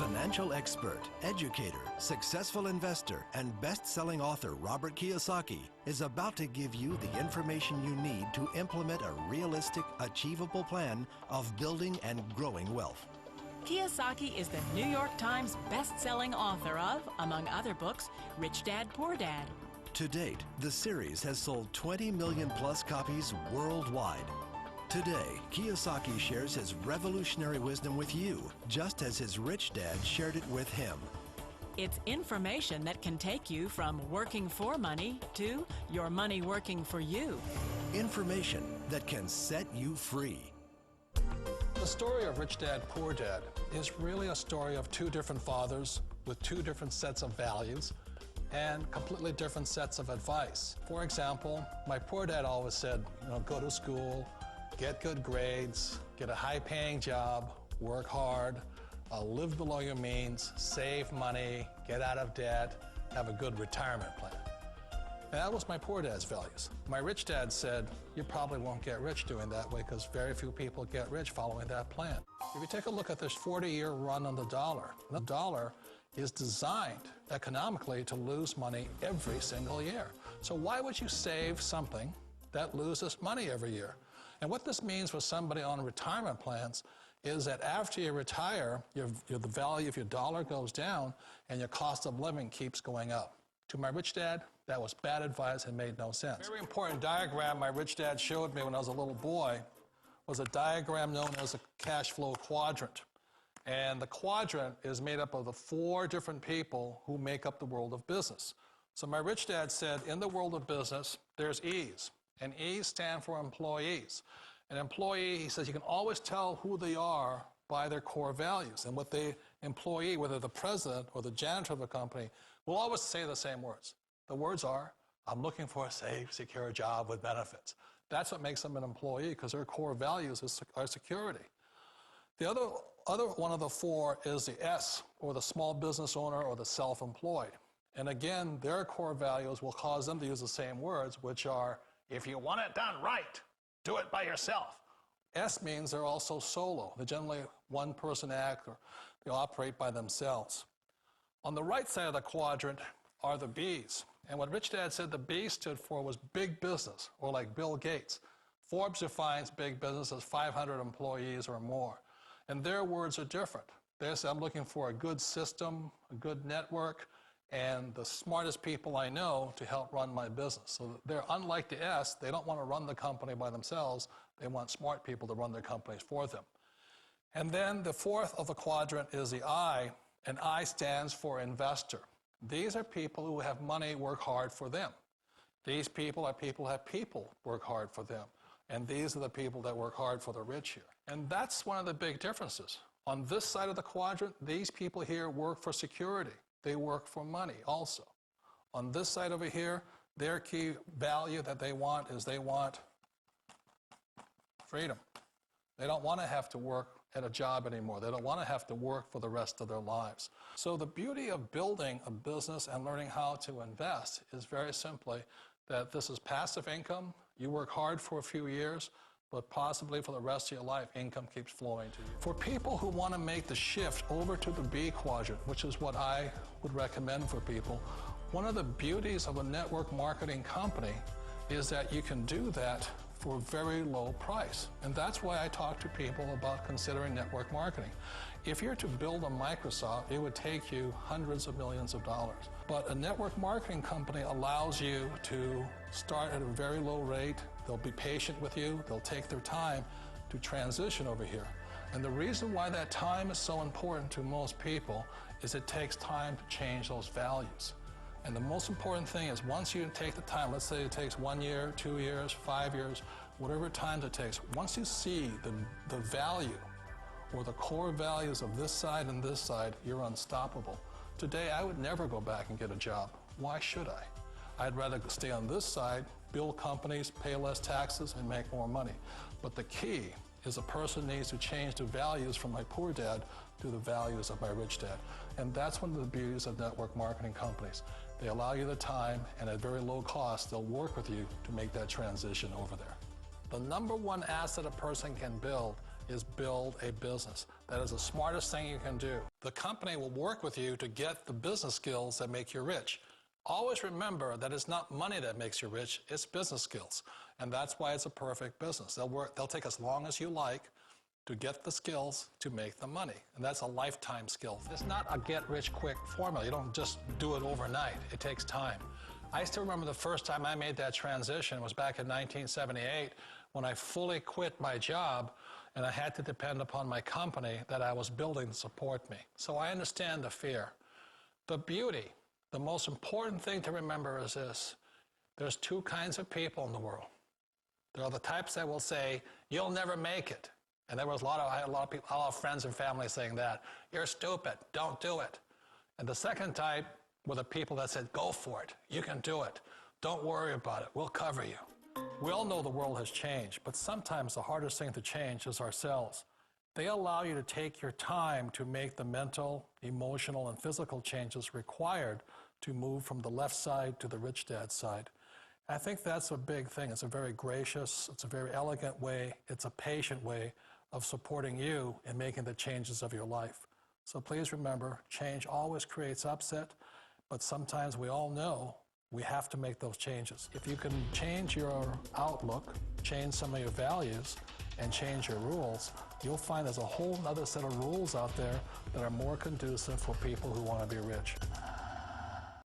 Financial expert, educator, successful investor, and best-selling author Robert Kiyosaki is about to give you the information you need to implement a realistic, achievable plan of building and growing wealth. Kiyosaki is the New York Times best-selling author of, among other books, Rich Dad, Poor Dad. To date, the series has sold 20 million plus copies worldwide. Today, Kiyosaki shares his revolutionary wisdom with you, just as his rich dad shared it with him. It's information that can take you from working for money to your money working for you. Information that can set you free. The story of Rich Dad, Poor Dad is really a story of two different fathers with two different sets of values and completely different sets of advice. For example, my poor dad always said, go to school, get good grades, get a high-paying job, work hard, live below your means, save money, get out of debt, have a good retirement plan. And that was my poor dad's values. My rich dad said, you probably won't get rich doing that way because very few people get rich following that plan. If you take a look at this 40-year run on the dollar is designed economically to lose money every single year. So why would you save something that loses money every year? And what this means for somebody on retirement plans is that after you retire, the value of your dollar goes down and your cost of living keeps going up. To my rich dad, that was bad advice and made no sense. A very important diagram my rich dad showed me when I was a little boy was a diagram known as a Cashflow Quadrant. And the quadrant is made up of the 4 different people who make up the world of business. So my rich dad said, in the world of business, there's E's. And E's stand for employees. An employee, he says, you can always tell who they are by their core values. And what the employee, whether the president or the janitor of the company, will always say the same words. The words are, I'm looking for a safe, secure job with benefits. That's what makes them an employee, because their core values are security. The other one of the 4 is the S, or the small business owner or the self-employed. And again, their core values will cause them to use the same words, which are, if you want it done right, do it by yourself. S means they're also solo. They're generally one-person act, or they operate by themselves. On the right side of the quadrant are the B's. And what Rich Dad said the B stood for was big business, or like Bill Gates. Forbes defines big business as 500 employees or more. And their words are different. They say, I'm looking for a good system, a good network, and the smartest people I know to help run my business. So they're unlike the S. They don't want to run the company by themselves. They want smart people to run their companies for them. And then the 4th of the quadrant is the I, and I stands for investor. These are people who have money work hard for them. These people are people who have people work hard for them. And these are the people that work hard for the rich here. And that's one of the big differences. On this side of the quadrant, these people here work for security. They work for money also. On this side over here, their key value that they want is they want freedom. They don't want to have to work at a job anymore. They don't want to have to work for the rest of their lives. So the beauty of building a business and learning how to invest is very simply that this is passive income. You work hard for a few years, but possibly for the rest of your life, income keeps flowing to you. For people who want to make the shift over to the B quadrant, which is what I would recommend for people, one of the beauties of a network marketing company is that you can do that for a very low price. And that's why I talk to people about considering network marketing. If you're to build a Microsoft, it would take you hundreds of millions of dollars. But a network marketing company allows you to start at a very low rate. They'll be patient with you. They'll take their time to transition over here. And the reason why that time is so important to most people is it takes time to change those values. And the most important thing is once you take the time, let's say it takes 1 year, 2 years, 5 years, whatever time it takes, once you see the value or the core values of this side and this side, you're unstoppable. Today, I would never go back and get a job. Why should I? I'd rather stay on this side, build companies, pay less taxes, and make more money. But the key is a person needs to change the values from my poor dad to the values of my rich dad. And that's one of the beauties of network marketing companies. They allow you the time, and at very low cost, they'll work with you to make that transition over there. The #1 asset a person can build is build a business. That is the smartest thing you can do. The company will work with you to get the business skills that make you rich. Always remember that it's not money that makes you rich, it's business skills. And that's why it's a perfect business. They'll take as long as you like to get the skills to make the money. And that's a lifetime skill. It's not a get-rich-quick formula. You don't just do it overnight. It takes time. I still remember the first time I made that transition was back in 1978 when I fully quit my job and I had to depend upon my company that I was building to support me. So I understand the fear. The beauty, the most important thing to remember is this. There's two kinds of people in the world. There are the types that will say, you'll never make it. And there was I had a lot of people, a lot of friends and family saying that. You're stupid, don't do it. And the second type were the people that said, go for it, you can do it. Don't worry about it, we'll cover you. We all know the world has changed, but sometimes the hardest thing to change is ourselves. They allow you to take your time to make the mental, emotional, and physical changes required to move from the left side to the rich dad side. I think that's a big thing. It's a very gracious, it's a very elegant way, it's a patient way of supporting you in making the changes of your life. So please remember, change always creates upset, but sometimes we all know we have to make those changes. If you can change your outlook, change some of your values, and change your rules, you'll find there's a whole other set of rules out there that are more conducive for people who want to be rich.